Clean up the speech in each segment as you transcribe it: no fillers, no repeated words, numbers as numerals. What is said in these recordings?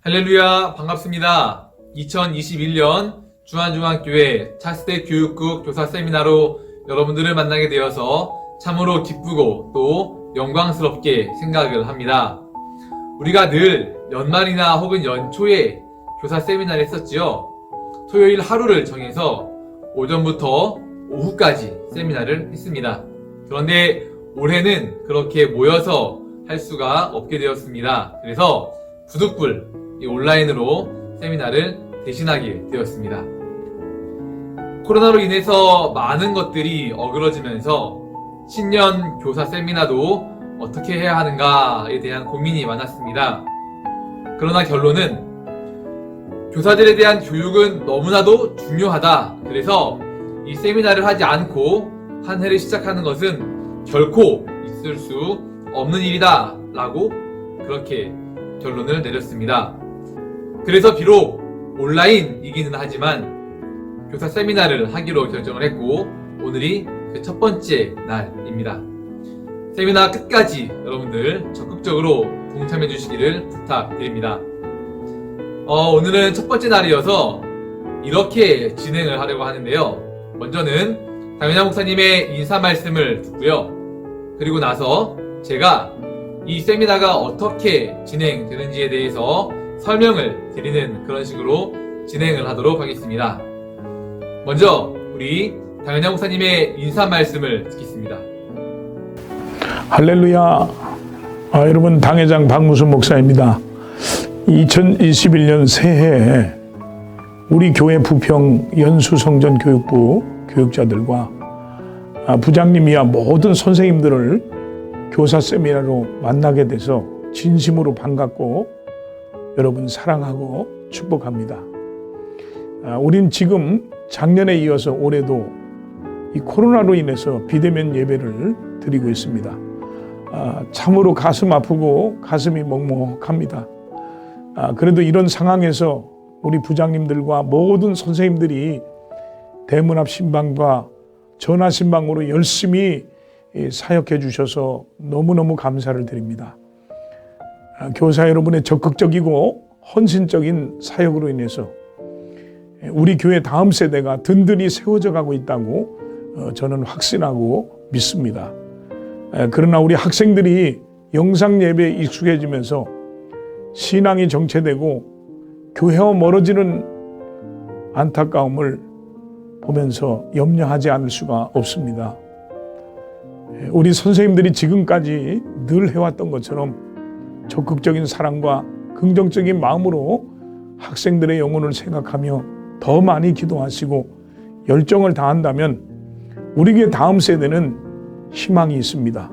할렐루야, 반갑습니다. 2021년 중앙중앙교회 차스대 교육국 교사 세미나로 여러분들을 만나게 되어서 참으로 기쁘고 또 영광스럽게 생각을 합니다. 우리가 늘 연말이나 혹은 연초에 교사 세미나를 했었지요. 토요일 하루를 정해서 오전부터 오후까지 세미나를 했습니다. 그런데 올해는 그렇게 모여서 할 수가 없게 되었습니다. 그래서 부득불 온라인으로 세미나를 대신하게 되었습니다. 코로나로 인해서 많은 것들이 어그러지면서 신년 교사 세미나도 어떻게 해야 하는가에 대한 고민이 많았습니다. 그러나 결론은 교사들에 대한 교육은 너무나도 중요하다. 그래서 이 세미나를 하지 않고 한 해를 시작하는 것은 결코 있을 수 없는 일이다 라고 그렇게 결론을 내렸습니다. 그래서 비록 온라인이기는 하지만 교사 세미나를 하기로 결정을 했고 오늘이 그 첫 번째 날입니다. 세미나 끝까지 여러분들 적극적으로 동참해 주시기를 부탁드립니다. 오늘은 첫 번째 날이어서 이렇게 진행을 하려고 하는데요. 먼저는 당연한 목사님의 인사 말씀을 듣고요. 그리고 나서 제가 이 세미나가 어떻게 진행되는지에 대해서 설명을 드리는 그런 식으로 진행을 하도록 하겠습니다. 먼저 우리 당연한 목사님의 인사 말씀을 듣겠습니다. 할렐루야. 여러분, 당회장 박무순 목사입니다. 2021년 새해에 우리 교회 부평 연수성전교육부 교육자들과 부장님이야 모든 선생님들을 교사 세미나로 만나게 돼서 진심으로 반갑고 여러분 사랑하고 축복합니다. 우린 지금 작년에 이어서 올해도 이 코로나로 인해서 비대면 예배를 드리고 있습니다. 참으로 가슴 아프고 가슴이 먹먹합니다. 그래도 이런 상황에서 우리 부장님들과 모든 선생님들이 대문 앞 신방과 전화 신방으로 열심히 사역해 주셔서 너무너무 감사를 드립니다. 교사 여러분의 적극적이고 헌신적인 사역으로 인해서 우리 교회 다음 세대가 든든히 세워져 가고 있다고 저는 확신하고 믿습니다. 그러나 우리 학생들이 영상 예배에 익숙해지면서 신앙이 정체되고 교회와 멀어지는 안타까움을 보면서 염려하지 않을 수가 없습니다. 우리 선생님들이 지금까지 늘 해왔던 것처럼 적극적인 사랑과 긍정적인 마음으로 학생들의 영혼을 생각하며 더 많이 기도하시고 열정을 다한다면 우리 교회 다음 세대는 희망이 있습니다.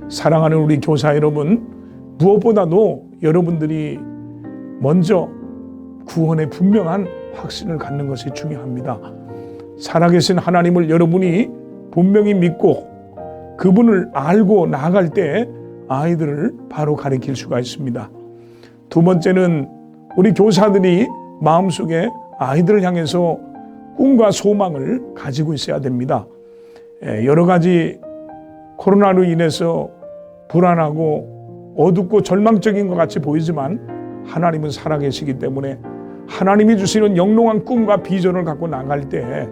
사랑하는 우리 교사 여러분, 무엇보다도 여러분들이 먼저 구원의 분명한 확신을 갖는 것이 중요합니다. 살아계신 하나님을 여러분이 분명히 믿고 그분을 알고 나아갈 때 아이들을 바로 가르칠 수가 있습니다. 두 번째는 우리 교사들이 마음속에 아이들을 향해서 꿈과 소망을 가지고 있어야 됩니다. 여러 가지 코로나로 인해서 불안하고 어둡고 절망적인 것 같이 보이지만 하나님은 살아계시기 때문에 하나님이 주시는 영롱한 꿈과 비전을 갖고 나갈 때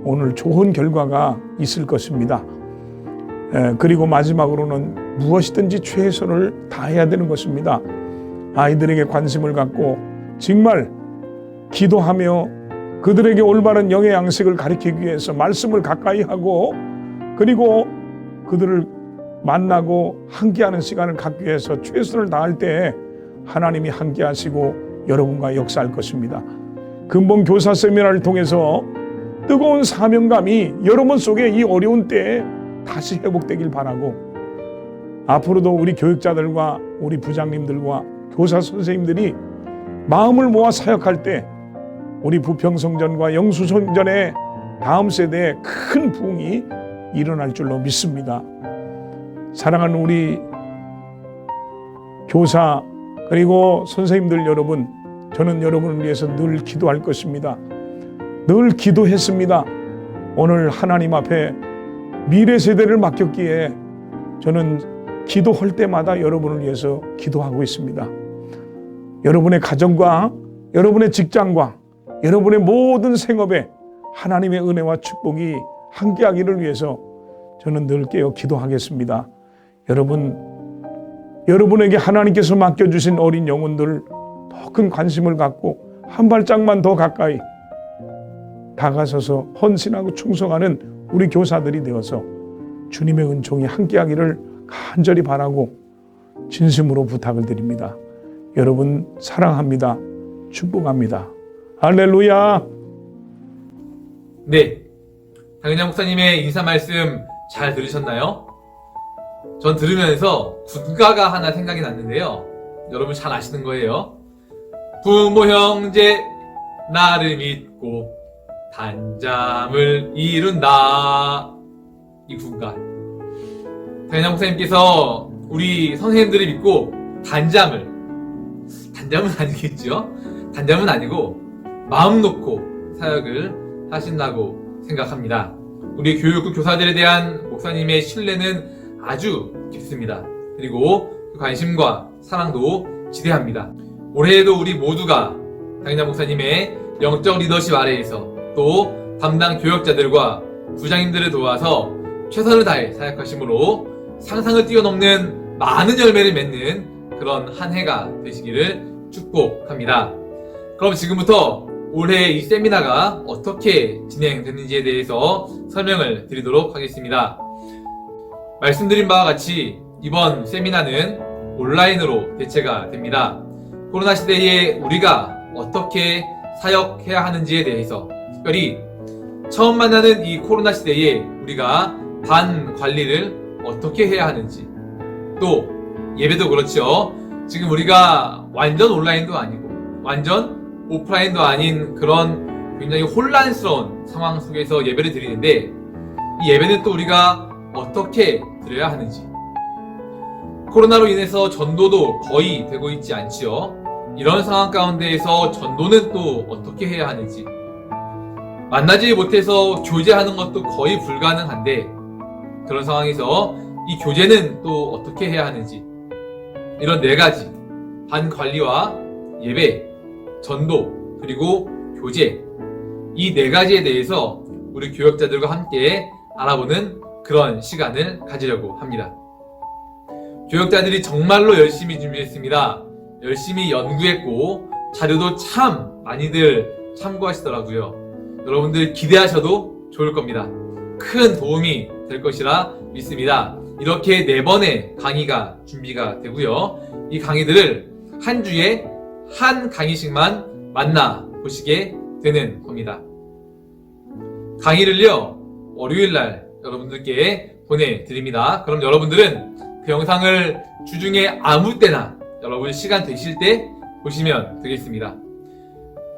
오늘 좋은 결과가 있을 것입니다. 그리고 마지막으로는 무엇이든지 최선을 다해야 되는 것입니다. 아이들에게 관심을 갖고 정말 기도하며 그들에게 올바른 영의 양식을 가르치기 위해서 말씀을 가까이 하고 그리고 그들을 만나고 함께하는 시간을 갖기 위해서 최선을 다할 때 하나님이 함께하시고 여러분과 역사할 것입니다. 근본 교사 세미나를 통해서 뜨거운 사명감이 여러분 속에 이 어려운 때에 다시 회복되길 바라고 앞으로도 우리 교육자들과 우리 부장님들과 교사 선생님들이 마음을 모아 사역할 때 우리 부평성전과 영수성전의 다음 세대에 큰 부흥이 일어날 줄로 믿습니다. 사랑하는 우리 교사 그리고 선생님들 여러분, 저는 여러분을 위해서 늘 기도할 것입니다. 늘 기도했습니다. 오늘 하나님 앞에 미래 세대를 맡겼기에 저는 기도할 때마다 여러분을 위해서 기도하고 있습니다. 여러분의 가정과 여러분의 직장과 여러분의 모든 생업에 하나님의 은혜와 축복이 함께하기를 위해서 저는 늘 깨어 기도하겠습니다. 여러분에게 하나님께서 맡겨주신 어린 영혼들 더 큰 관심을 갖고 한 발짝만 더 가까이 다가서서 헌신하고 충성하는 우리 교사들이 되어서 주님의 은총이 함께하기를 간절히 바라고 진심으로 부탁을 드립니다. 여러분 사랑합니다. 축복합니다. 할렐루야. 네, 당연한 목사님의 인사 말씀 잘 들으셨나요? 전 들으면서 군가가 하나 생각이 났는데요. 여러분 잘 아시는 거예요. 부모 형제 나를 믿고 단잠을 이룬다. 이 군가. 당연한 목사님께서 우리 선생님들을 믿고 단잠은 아니겠죠? 단잠은 아니고 마음 놓고 사역을 하신다고 생각합니다. 우리 교육국 교사들에 대한 목사님의 신뢰는 아주 깊습니다. 그리고 그 관심과 사랑도 지대합니다. 올해에도 우리 모두가 당연한 목사님의 영적 리더십 아래에서 또 담당 교역자들과 부장님들을 도와서 최선을 다해 사역하심으로 상상을 뛰어넘는 많은 열매를 맺는 그런 한 해가 되시기를 축복합니다. 그럼 지금부터 올해 이 세미나가 어떻게 진행됐는지에 대해서 설명을 드리도록 하겠습니다. 말씀드린 바와 같이 이번 세미나는 온라인으로 대체가 됩니다. 코로나 시대에 우리가 어떻게 사역해야 하는지에 대해서 특별히 처음 만나는 이 코로나 시대에 우리가 반 관리를 어떻게 해야 하는지, 또 예배도 그렇죠. 지금 우리가 완전 온라인도 아니고 완전 오프라인도 아닌 그런 굉장히 혼란스러운 상황 속에서 예배를 드리는데, 이 예배는 또 우리가 어떻게 드려야 하는지, 코로나로 인해서 전도도 거의 되고 있지 않지요. 이런 상황 가운데에서 전도는 또 어떻게 해야 하는지, 만나지 못해서 교제하는 것도 거의 불가능한데 그런 상황에서 이 교제는 또 어떻게 해야 하는지, 이런 네 가지, 반관리와 예배, 전도, 그리고 교제, 이 네 가지에 대해서 우리 교역자들과 함께 알아보는 그런 시간을 가지려고 합니다. 교역자들이 정말로 열심히 준비했습니다. 열심히 연구했고 자료도 참 많이들 참고하시더라고요. 여러분들 기대하셔도 좋을 겁니다. 큰 도움이 될 것이라 믿습니다. 이렇게 4번의 강의가 준비가 되고요. 이 강의들을 한 주에 한 강의씩만 만나보시게 되는 겁니다. 강의를요, 월요일날 여러분들께 보내드립니다. 그럼 여러분들은 그 영상을 주중에 아무 때나 여러분 시간 되실 때 보시면 되겠습니다.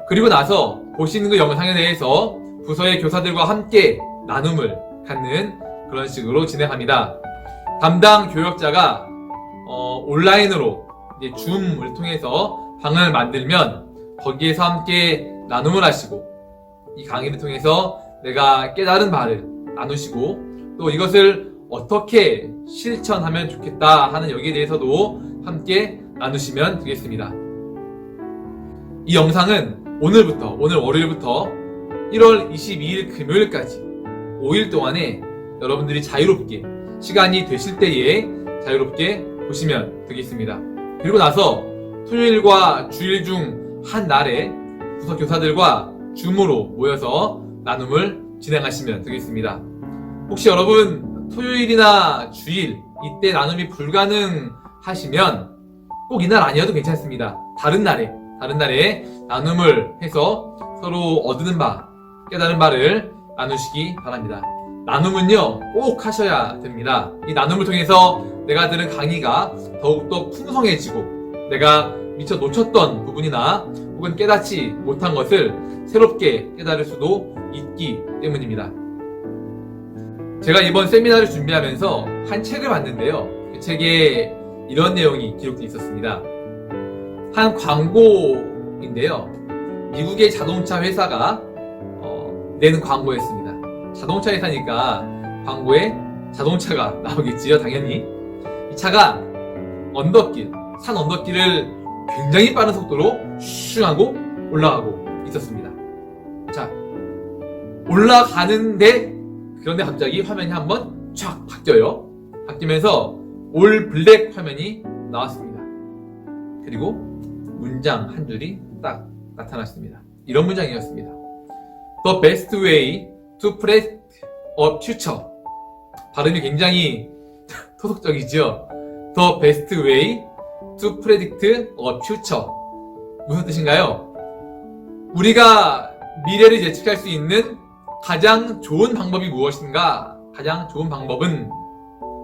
그리고 나서 보시는 그 영상에 대해서 부서의 교사들과 함께 나눔을 갖는 그런 식으로 진행합니다. 담당 교역자가 온라인으로 이제 줌을 통해서 방을 만들면 거기에서 함께 나눔을 하시고, 이 강의를 통해서 내가 깨달은 바를 나누시고, 또 이것을 어떻게 실천하면 좋겠다 하는 여기에 대해서도 함께 나누시면 되겠습니다. 이 영상은 오늘 월요일부터 1월 22일 금요일까지 5일 동안에 여러분들이 자유롭게, 시간이 되실 때에 자유롭게 보시면 되겠습니다. 그리고 나서 토요일과 주일 중 한 날에 부서 교사들과 줌으로 모여서 나눔을 진행하시면 되겠습니다. 혹시 여러분 토요일이나 주일 이때 나눔이 불가능하시면 꼭 이날 아니어도 괜찮습니다. 다른 날에 나눔을 해서 서로 얻는 바, 깨달은 바를 나누시기 바랍니다. 나눔은요, 꼭 하셔야 됩니다. 이 나눔을 통해서 내가 들은 강의가 더욱더 풍성해지고, 내가 미처 놓쳤던 부분이나 혹은 깨닫지 못한 것을 새롭게 깨달을 수도 있기 때문입니다. 제가 이번 세미나를 준비하면서 한 책을 봤는데요. 그 책에 이런 내용이 기록되어 있었습니다. 한 광고인데요. 미국의 자동차 회사가 낸 광고였습니다. 자동차 회사니까 광고에 자동차가 나오겠지요, 당연히. 이 차가 산 언덕길을 굉장히 빠른 속도로 슝 하고 올라가고 있었습니다. 자, 올라가는데 그런데 갑자기 화면이 한번 촥 바뀌어요. 바뀌면서 올 블랙 화면이 나왔습니다. 그리고 문장 한 줄이 딱 나타났습니다. 이런 문장이었습니다. The best way to predict a future. 발음이 굉장히 토속적이죠. The best way to predict a future. 무슨 뜻인가요? 우리가 미래를 예측할 수 있는 가장 좋은 방법이 무엇인가? 가장 좋은 방법은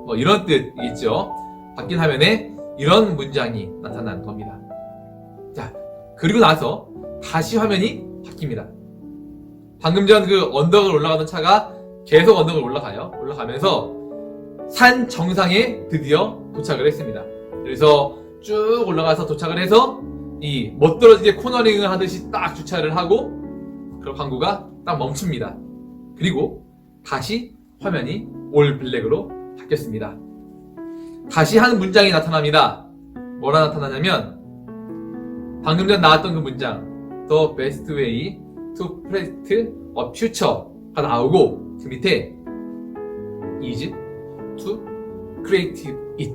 뭐 이런 뜻이겠죠. 바뀐 화면에 이런 문장이 나타난 겁니다. 자, 그리고 나서 다시 화면이 바뀝니다. 방금 전 그 언덕을 올라가던 차가 계속 언덕을 올라가요. 올라가면서 산 정상에 드디어 도착을 했습니다. 그래서 쭉 올라가서 도착을 해서 이 멋들어지게 코너링을 하듯이 딱 주차를 하고 그럼 광고가 딱 멈춥니다. 그리고 다시 화면이 올 블랙으로 바뀌었습니다. 다시 한 문장이 나타납니다. 뭐라 나타나냐면 방금 전 나왔던 그 문장 The best way to predict a future가 나오고 그 밑에 is to creative it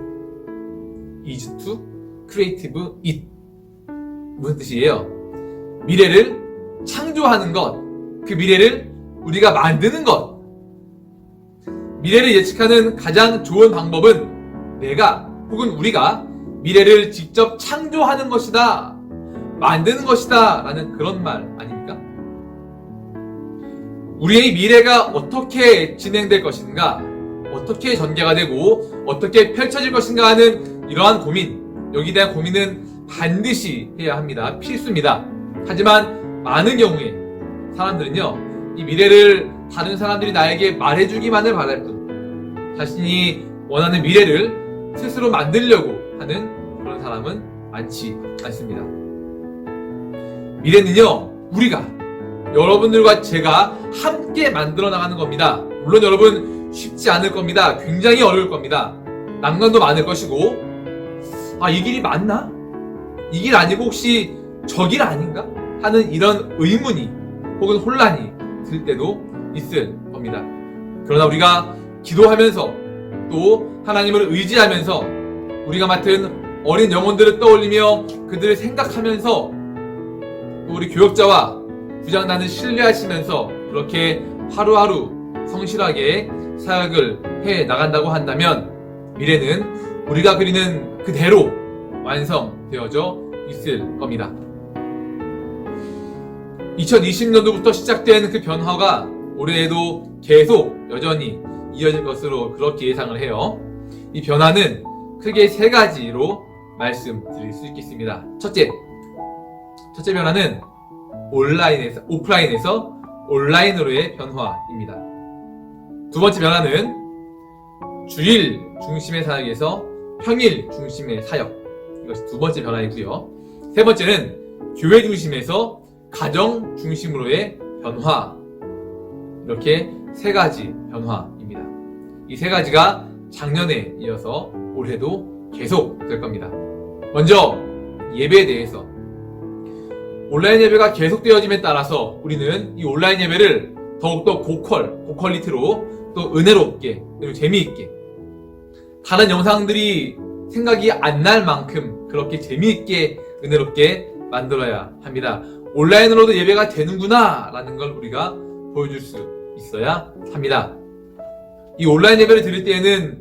is to creative it 무슨 뜻이에요? 미래를 창조하는 것, 그 미래를 우리가 만드는 것. 미래를 예측하는 가장 좋은 방법은 내가 혹은 우리가 미래를 직접 창조하는 것이다, 만드는 것이다 라는 그런 말 아닙니까? 우리의 미래가 어떻게 진행될 것인가, 어떻게 전개가 되고 어떻게 펼쳐질 것인가 하는 이러한 고민, 여기에 대한 고민은 반드시 해야 합니다. 필수입니다. 하지만 많은 경우에 사람들은요, 이 미래를 다른 사람들이 나에게 말해주기만을 바랄 뿐 자신이 원하는 미래를 스스로 만들려고 하는 그런 사람은 많지 않습니다. 미래는요, 우리가, 여러분들과 제가 함께 만들어 나가는 겁니다. 물론 여러분 쉽지 않을 겁니다. 굉장히 어려울 겁니다. 난관도 많을 것이고, 아, 이 길이 맞나? 이 길 아니고 혹시 저 길 아닌가? 하는 이런 의문이 혹은 혼란이 들 때도 있을 겁니다. 그러나 우리가 기도하면서 또 하나님을 의지하면서 우리가 맡은 어린 영혼들을 떠올리며 그들을 생각하면서 또 우리 교역자와 부장단을 신뢰하시면서 그렇게 하루하루 성실하게 사역을 해 나간다고 한다면 미래는 우리가 그리는 그대로 완성되어져 있을 겁니다. 2020년도부터 시작된 그 변화가 올해에도 계속 여전히 이어질 것으로 그렇게 예상을 해요. 이 변화는 크게 세 가지로 말씀드릴 수 있겠습니다. 첫째 변화는 오프라인에서 온라인으로의 변화입니다. 두 번째 변화는 주일 중심의 사역에서 평일 중심의 사역, 이것이 두 번째 변화이고요. 세 번째는 교회 중심에서 가정 중심으로의 변화. 이렇게 세 가지 변화입니다. 이 세 가지가 작년에 이어서 올해도 계속 될 겁니다. 먼저 예배에 대해서, 온라인 예배가 계속되어짐에 따라서 우리는 이 온라인 예배를 더욱더 고퀄리티로 또 은혜롭게 그리고 재미있게, 다른 영상들이 생각이 안 날 만큼 그렇게 재미있게 은혜롭게 만들어야 합니다. 온라인으로도 예배가 되는구나 라는 걸 우리가 보여줄 수 있어야 합니다. 이 온라인 예배를 드릴 때에는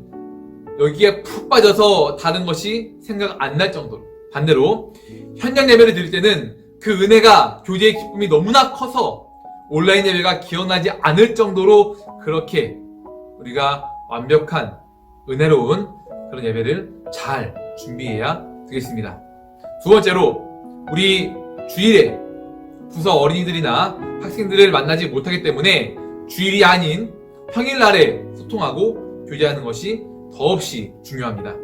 여기에 푹 빠져서 다른 것이 생각 안 날 정도로, 반대로 현장 예배를 드릴 때는 그 은혜가, 교제의 기쁨이 너무나 커서 온라인 예배가 기억나지 않을 정도로 그렇게 우리가 완벽한 은혜로운 그런 예배를 잘 준비해야 되겠습니다. 두 번째로, 우리 주일에 부서 어린이들이나 학생들을 만나지 못하기 때문에 주일이 아닌 평일날에 소통하고 교제하는 것이 더없이 중요합니다.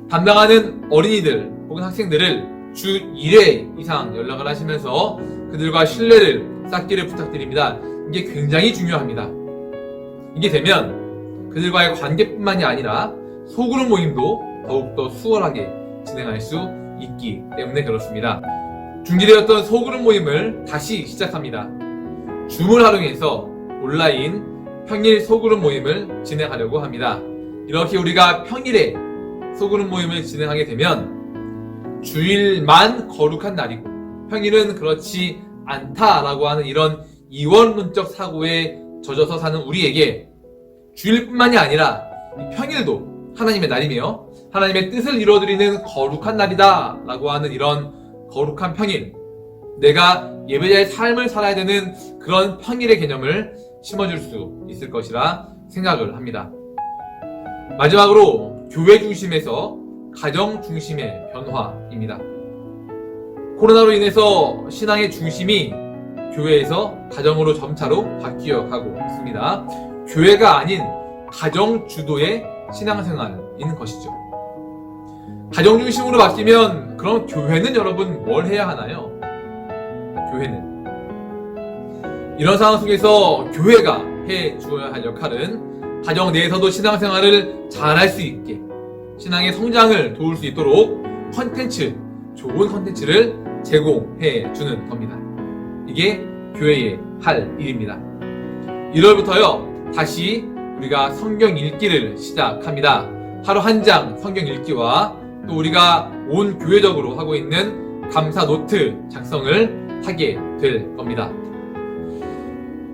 담당하는 어린이들 혹은 학생들을 주 1회 이상 연락을 하시면서 그들과 신뢰를 쌓기를 부탁드립니다. 이게 굉장히 중요합니다. 이게 되면 그들과의 관계뿐만이 아니라 소그룹 모임도 더욱더 수월하게 진행할 수 있기 때문에 그렇습니다. 중지되었던 소그룹 모임을 다시 시작합니다. 줌을 활용해서 온라인 평일 소그룹 모임을 진행하려고 합니다. 이렇게 우리가 평일에 소그룹 모임을 진행하게 되면 주일만 거룩한 날이고 평일은 그렇지 않다라고 하는 이런 이원론적 사고에 젖어서 사는 우리에게 주일뿐만이 아니라 이 평일도 하나님의 날이며 하나님의 뜻을 이루어드리는 거룩한 날이다 라고 하는 이런 거룩한 평일, 내가 예배자의 삶을 살아야 되는 그런 평일의 개념을 심어줄 수 있을 것이라 생각을 합니다. 마지막으로 교회 중심에서 가정 중심의 변화입니다. 코로나로 인해서 신앙의 중심이 교회에서 가정으로 점차로 바뀌어 가고 있습니다. 교회가 아닌 가정 주도의 신앙생활인 것이죠. 가정 중심으로 바뀌면 그럼 교회는 여러분 뭘 해야 하나요? 교회는 이런 상황 속에서 교회가 해 주어야 할 역할은 가정 내에서도 신앙생활을 잘할 수 있게 신앙의 성장을 도울 수 있도록 좋은 컨텐츠를 제공해 주는 겁니다. 이게 교회의 할 일입니다. 1월부터요 다시 우리가 성경 읽기를 시작합니다. 하루 한 장 성경 읽기와 또 우리가 온 교회적으로 하고 있는 감사 노트 작성을 하게 될 겁니다.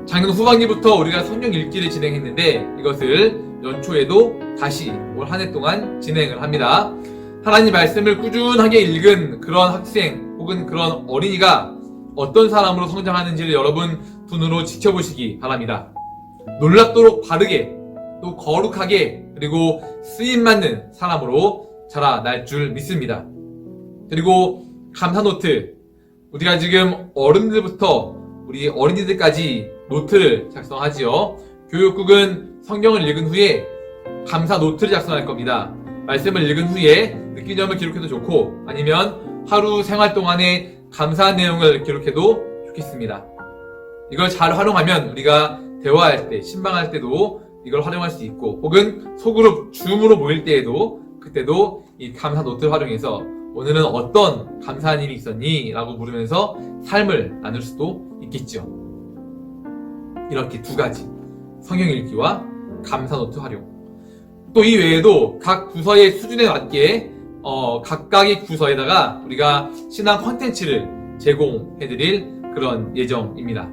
작년 후반기부터 우리가 성경 읽기를 진행했는데 이것을 연초에도 다시 올 한 해 동안 진행을 합니다. 하나님 말씀을 꾸준하게 읽은 그런 학생 혹은 그런 어린이가 어떤 사람으로 성장하는지를 여러분 눈으로 지켜보시기 바랍니다. 놀랍도록 바르게 또 거룩하게 그리고 쓰임받는 사람으로 자라날 줄 믿습니다. 그리고 감사노트, 우리가 지금 어른들부터 우리 어린이들까지 노트를 작성하지요. 교육국은 성경을 읽은 후에 감사 노트를 작성할 겁니다. 말씀을 읽은 후에 느낀 점을 기록해도 좋고 아니면 하루 생활 동안에 감사한 내용을 기록해도 좋겠습니다. 이걸 잘 활용하면 우리가 대화할 때, 신방할 때도 이걸 활용할 수 있고 혹은 소그룹 줌으로 모일 때에도 그때도 이 감사 노트를 활용해서 오늘은 어떤 감사한 일이 있었니? 라고 물으면서 삶을 나눌 수도 있겠죠. 이렇게 두 가지 성경 읽기와 감사 노트 활용. 또 이 외에도 각 부서의 수준에 맞게 각각의 부서에다가 우리가 신앙 콘텐츠를 제공해드릴 그런 예정입니다.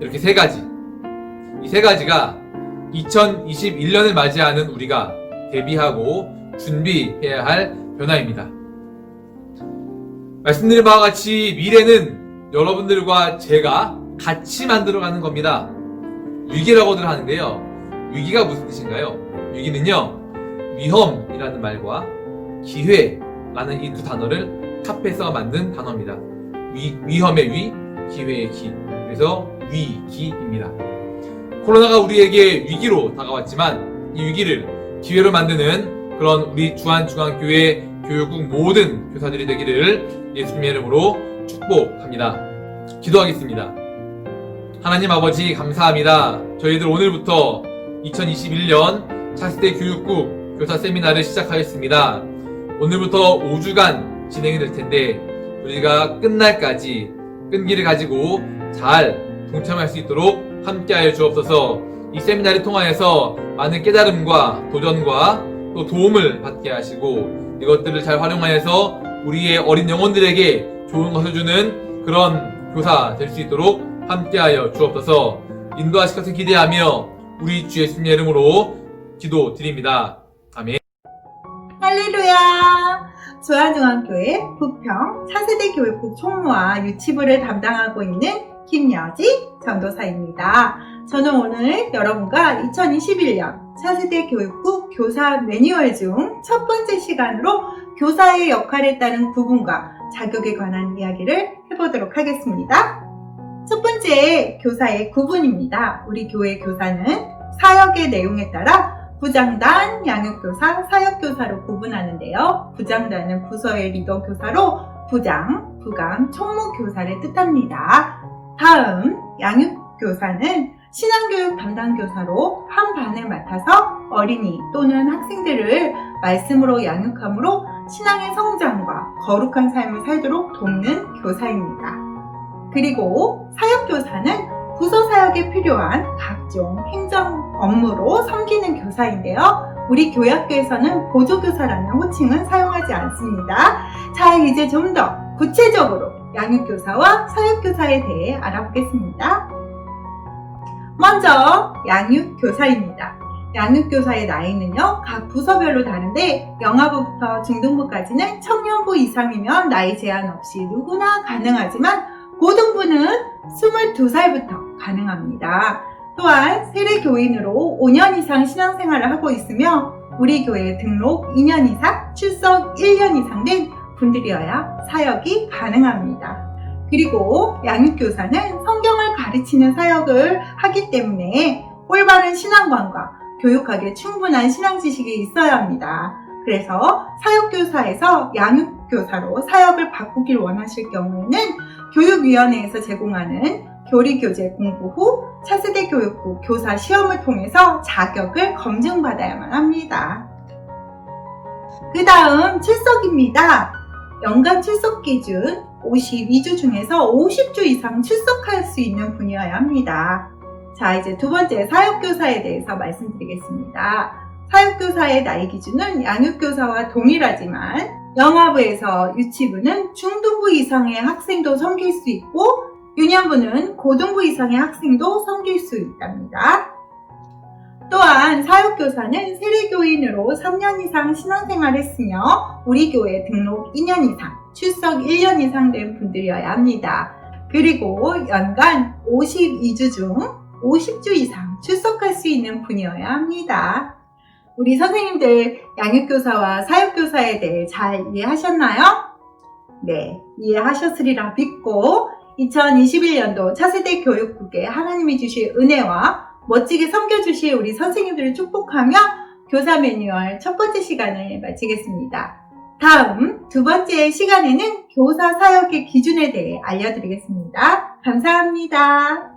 이렇게 세 가지. 이 세 가지가 2021년을 맞이하는 우리가 대비하고 준비해야 할 변화입니다. 말씀드린 바와 같이 미래는 여러분들과 제가 같이 만들어가는 겁니다. 위기라고들 하는데요. 위기가 무슨 뜻인가요? 위기는요, 위험이라는 말과 기회라는 이 두 단어를 합해서 만든 단어입니다. 위험의 위, 기회의 기. 그래서 위기입니다. 코로나가 우리에게 위기로 다가왔지만 이 위기를 기회로 만드는 그런 우리 주한중앙교회 교육국 모든 교사들이 되기를 예수님의 이름으로 축복합니다. 기도하겠습니다. 하나님 아버지 감사합니다. 저희들 오늘부터 2021년 차세대 교육국 교사 세미나를 시작하겠습니다. 오늘부터 5주간 진행이 될 텐데 우리가 끝날까지 끈기를 가지고 잘 동참할 수 있도록 함께하여 주옵소서. 이 세미나를 통하여서 많은 깨달음과 도전과 또 도움을 받게 하시고 이것들을 잘 활용하여서 우리의 어린 영혼들에게 좋은 것을 주는 그런 교사 될 수 있도록 함께하여 주옵소서. 인도하실 것을 기대하며 우리 주 예수님의 이름으로 기도드립니다. 아멘. 할렐루야! 주한중앙교회 부평 차세대 교육국 총무와 유치부를 담당하고 있는 김여지 전도사입니다. 저는 오늘 여러분과 2021년 차세대 교육국 교사 매뉴얼 중 첫 번째 시간으로 교사의 역할에 따른 구분과 자격에 관한 이야기를 해보도록 하겠습니다. 첫 번째 교사의 구분입니다. 우리 교회 교사는 사역의 내용에 따라 부장단, 양육교사, 사역교사로 구분하는데요. 부장단은 부서의 리더 교사로 부장, 부감, 총무교사를 뜻합니다. 다음 양육교사는 신앙교육 담당 교사로 한 반을 맡아서 어린이 또는 학생들을 말씀으로 양육함으로 신앙의 성장과 거룩한 삶을 살도록 돕는 교사입니다. 그리고 사역교사는 부서 사역에 필요한 각종 행정 업무로 섬기는 교사인데요. 우리 교회학교에서는 보조교사라는 호칭은 사용하지 않습니다. 자, 이제 좀 더 구체적으로 양육교사와 사역교사에 대해 알아보겠습니다. 먼저 양육교사입니다. 양육교사의 나이는요, 각 부서별로 다른데 영아부부터 중등부까지는 청년부 이상이면 나이 제한 없이 누구나 가능하지만 고등부는 22살부터 가능합니다. 또한 세례교인으로 5년 이상 신앙생활을 하고 있으며 우리 교회에 등록 2년 이상, 출석 1년 이상 된 분들이어야 사역이 가능합니다. 그리고 양육교사는 성경을 가르치는 사역을 하기 때문에 올바른 신앙관과 교육하기에 충분한 신앙 지식이 있어야 합니다. 그래서 사역교사에서 양육교사로 사역을 바꾸길 원하실 경우에는 교육위원회에서 제공하는 교리교재 공부 후 차세대 교육부 교사 시험을 통해서 자격을 검증받아야만 합니다. 그 다음 출석입니다. 연간 출석 기준 52주 중에서 50주 이상 출석할 수 있는 분이어야 합니다. 자, 이제 두 번째 사역교사에 대해서 말씀드리겠습니다. 사역교사의 나이 기준은 양육교사와 동일하지만 영아부에서 유치부는 중등부 이상의 학생도 섬길 수 있고 유년부는 고등부 이상의 학생도 섬길 수 있답니다. 또한 사역교사는 세례교인으로 3년 이상 신앙생활을 했으며 우리 교회 등록 2년 이상, 출석 1년 이상 된 분들이어야 합니다. 그리고 연간 52주 중 50주 이상 출석할 수 있는 분이어야 합니다. 우리 선생님들 양육교사와 사역교사에 대해 잘 이해하셨나요? 네, 이해하셨으리라 믿고 2021년도 차세대 교육국에 하나님이 주실 은혜와 멋지게 섬겨주실 우리 선생님들을 축복하며 교사 매뉴얼 첫 번째 시간을 마치겠습니다. 다음 두 번째 시간에는 교사 사역의 기준에 대해 알려드리겠습니다. 감사합니다.